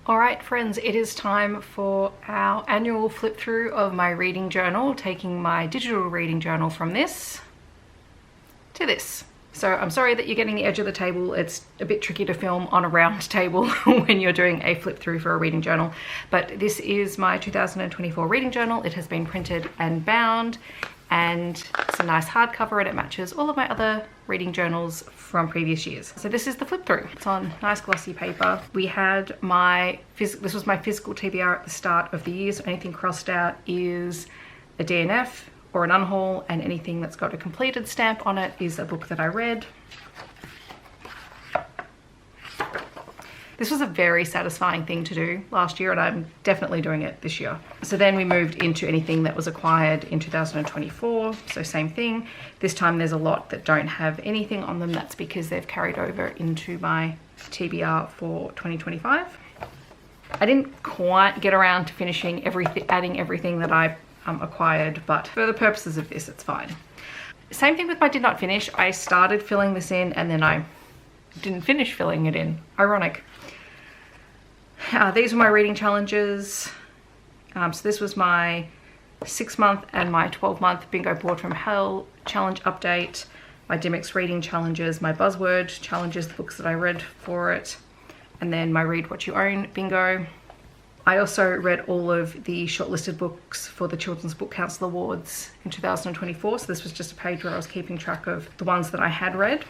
Alright friends, it is time for our annual flip through of my reading journal, taking my digital reading journal from this to this. So I'm sorry that you're getting the edge of the table. It's a bit tricky to film on a round table when you're doing a flip through for a reading journal, but this is my 2024 reading journal. It has been printed and bound, and it's a nice hardcover and it matches all of my other reading journals from previous years. So this is the flip through. It's on nice glossy paper. We had this was my physical TBR at the start of the year, so anything crossed out is a DNF or an unhaul, and anything that's got a completed stamp on it is a book that I read. This was a very satisfying thing to do last year, and I'm definitely doing it this year. So then we moved into anything that was acquired in 2024, so same thing. This time there's a lot that don't have anything on them. That's because they've carried over into my TBR for 2025. I didn't quite get around to finishing adding everything that I acquired, but for the purposes of this, it's fine. Same thing with my did not finish. I started filling this in and then I didn't finish filling it in. Ironic. These were my reading challenges. So this was my 6-month and my 12-month Bingo Board from Hell challenge update, my Dimmicks reading challenges, my buzzword challenges, the books that I read for it, and then my Read What You Own bingo. I also read all of the shortlisted books for the Children's Book Council Awards in 2024. So this was just a page where I was keeping track of the ones that I had read.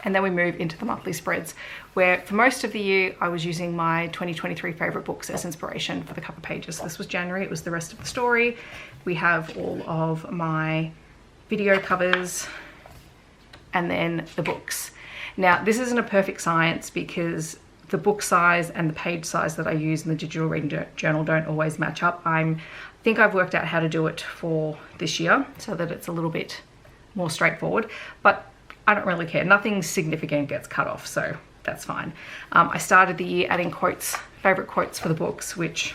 And then we move into the monthly spreads, where for most of the year I was using my 2023 favourite books as inspiration for the cover pages. So this was January, it was the rest of the story. We have all of my video covers and then the books. Now this isn't a perfect science because the book size and the page size that I use in the digital reading journal don't always match up. I think I've worked out how to do it for this year so that it's a little bit more straightforward, but I don't really care. Nothing significant gets cut off, so that's fine. I started the year adding quotes, favourite quotes for the books, which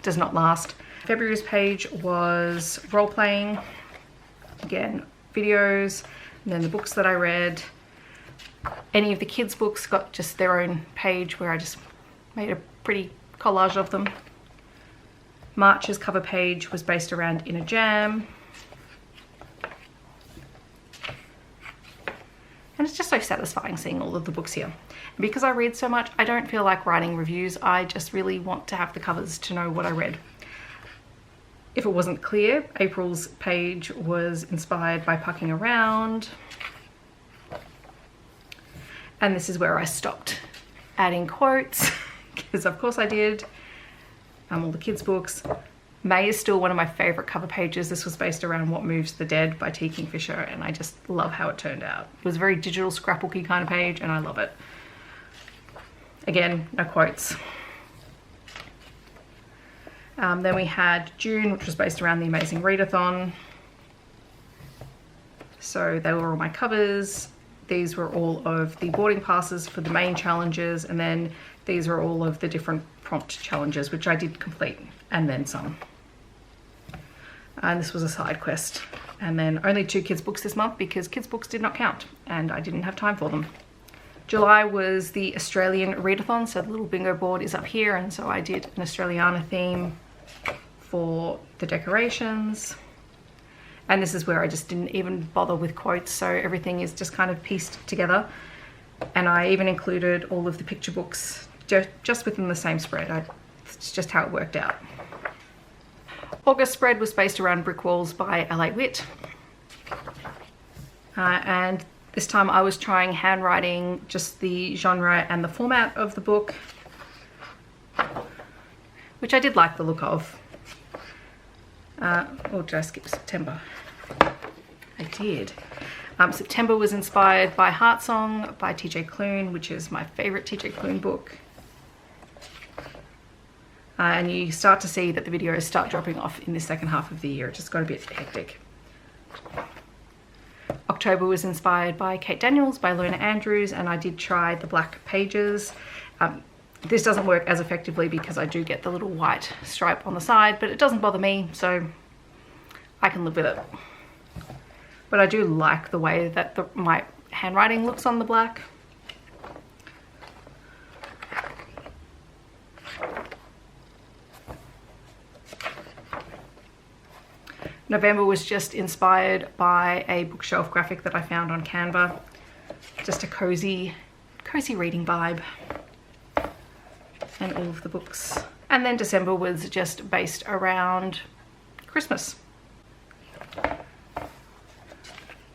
does not last. February's page was role-playing, again, videos, and then the books that I read. Any of the kids' books got just their own page where I just made a pretty collage of them. March's cover page was based around Inner Jam. And it's just so satisfying seeing all of the books here. And because I read so much, I don't feel like writing reviews. I just really want to have the covers to know what I read. If it wasn't clear, April's page was inspired by Pucking Around. And this is where I stopped adding quotes, because of course I did. All the kids' books. May is still one of my favourite cover pages. This was based around What Moves the Dead by T. Kingfisher, and I just love how it turned out. It was a very digital, scrapbooky kind of page, and I love it. Again, no quotes. Then we had June, which was based around the Amazing Readathon. So they were all my covers. These were all of the boarding passes for the main challenges, and then these are all of the different prompt challenges, which I did complete, and then some. And this was a side quest. And then only 2 kids' books this month because kids' books did not count, and I didn't have time for them. July was the Australian Readathon, so the little bingo board is up here, and so I did an Australiana theme for the decorations. And this is where I just didn't even bother with quotes, so everything is just kind of pieced together. And I even included all of the picture books just within the same spread. It's just how it worked out. August spread was based around Brick Walls by L.A. Witt. And this time I was trying handwriting, just the genre and the format of the book, which I did like the look of. Or did I skip September? I did. September was inspired by Heart Song by TJ Klune, which is my favourite TJ Klune book. And you start to see that the videos start dropping off in the second half of the year. It just got a bit hectic. October was inspired by Kate Daniels by Lona Andrews, and I did try the black pages. This doesn't work as effectively because I do get the little white stripe on the side, but it doesn't bother me, so I can live with it. But I do like the way that my handwriting looks on the black. November was just inspired by a bookshelf graphic that I found on Canva. Just a cozy reading vibe. And all of the books. And then December was just based around Christmas.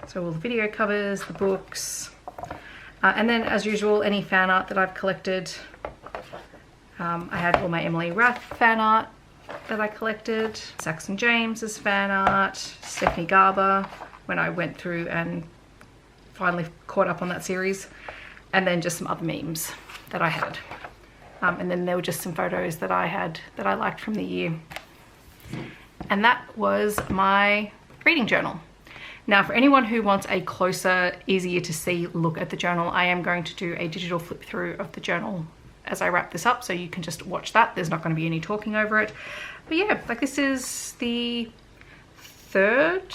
So all the video covers, the books, and then as usual, any fan art that I've collected. I had all my Emily Rath fan art that I collected, Saxon James's fan art, Stephanie Garber when I went through and finally caught up on that series, and then just some other memes that I had. And then there were just some photos that I had that I liked from the year. And that was my reading journal. Now, for anyone who wants a closer, easier to see look at the journal, I am going to do a digital flip through of the journal as I wrap this up, so you can just watch that. There's not going to be any talking over it. But yeah, like this is the third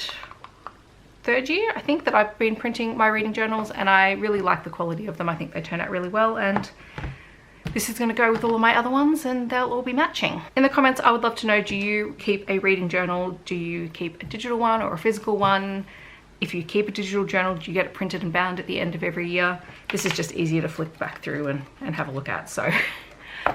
year, I think, that I've been printing my reading journals, and I really like the quality of them. I think they turn out really well, and this is going to go with all of my other ones and they'll all be matching. In the comments, I would love to know, do you keep a reading journal? Do you keep a digital one or a physical one? If you keep a digital journal, do you get it printed and bound at the end of every year? This is just easier to flip back through and have a look at. So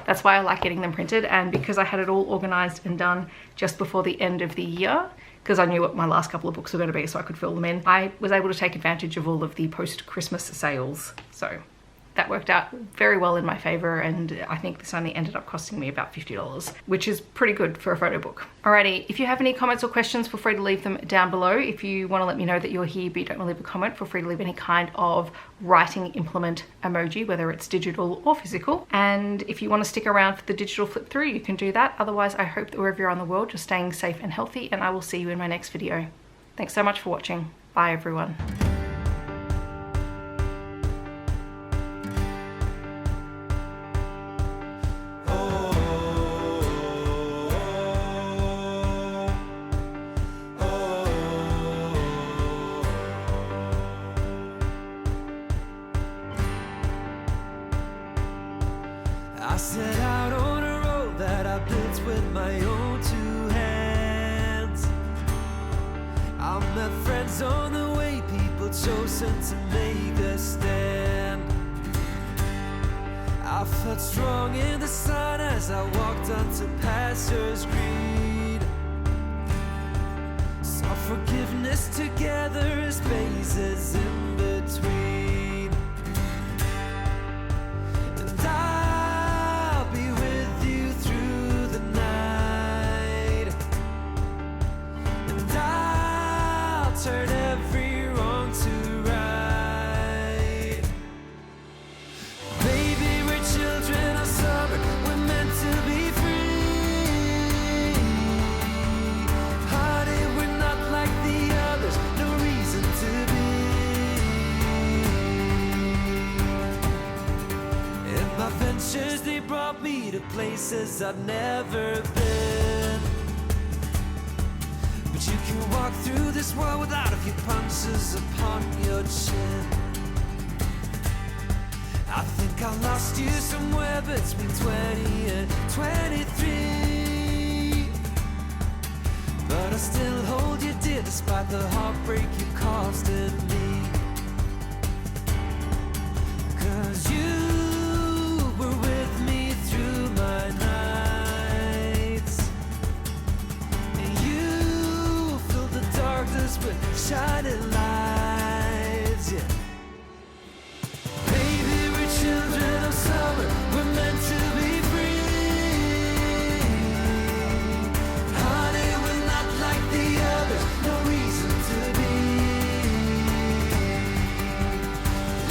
that's why I like getting them printed. And because I had it all organized and done just before the end of the year, because I knew what my last couple of books were going to be so I could fill them in, I was able to take advantage of all of the post-Christmas sales. So that worked out very well in my favor, and I think this only ended up costing me about $50, which is pretty good for a photo book. Alrighty, if you have any comments or questions, feel free to leave them down below. If you want to let me know that you're here but you don't want to leave a comment, feel free to leave any kind of writing implement emoji, whether it's digital or physical. And if you want to stick around for the digital flip through, you can do that. Otherwise, I hope that wherever you're on the world, you're staying safe and healthy, and I will see you in my next video. Thanks so much for watching. Bye everyone. I set out on a road that I built with my own two hands. I met friends on the way, people chosen to make a stand. I felt strong in the sun as I walked onto pastures green. Saw forgiveness together as spaces in between. Turn every wrong to right. Baby, we're children of summer, we're meant to be free. Honey, we're not like the others, no reason to be. In my ventures, they brought me to places I've never been. You can walk through this world without a few punches upon your chin. I think I lost you somewhere between 20 and 23. But I still hold you dear despite the heartbreak you caused in me. 'Cause you were with me through my nights. With shining lights, yeah. Baby, we're children of summer, we're meant to be free. Honey, we're not like the others, no reason to be.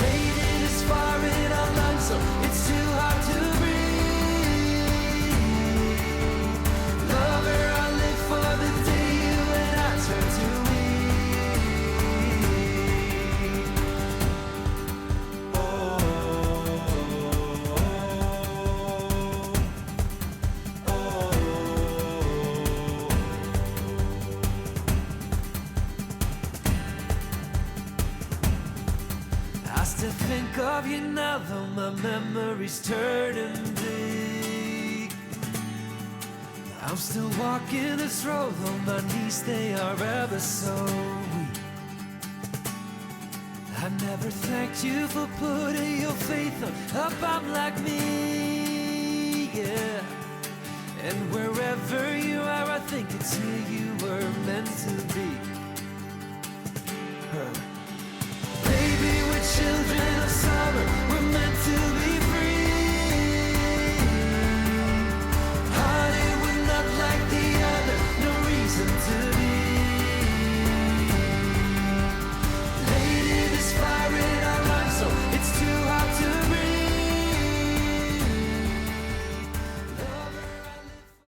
Lady is far in our lungs, so it's too hard to breathe. Lover, I live for the day you and I turn to me. I still think of you now, though my memories turning bleak. I'm still walking this road, though my knees, they are ever so weak. I never thanked you for putting your faith on a bum like me, yeah. And wherever you are, I think it's here you were meant to be. Baby, we're children of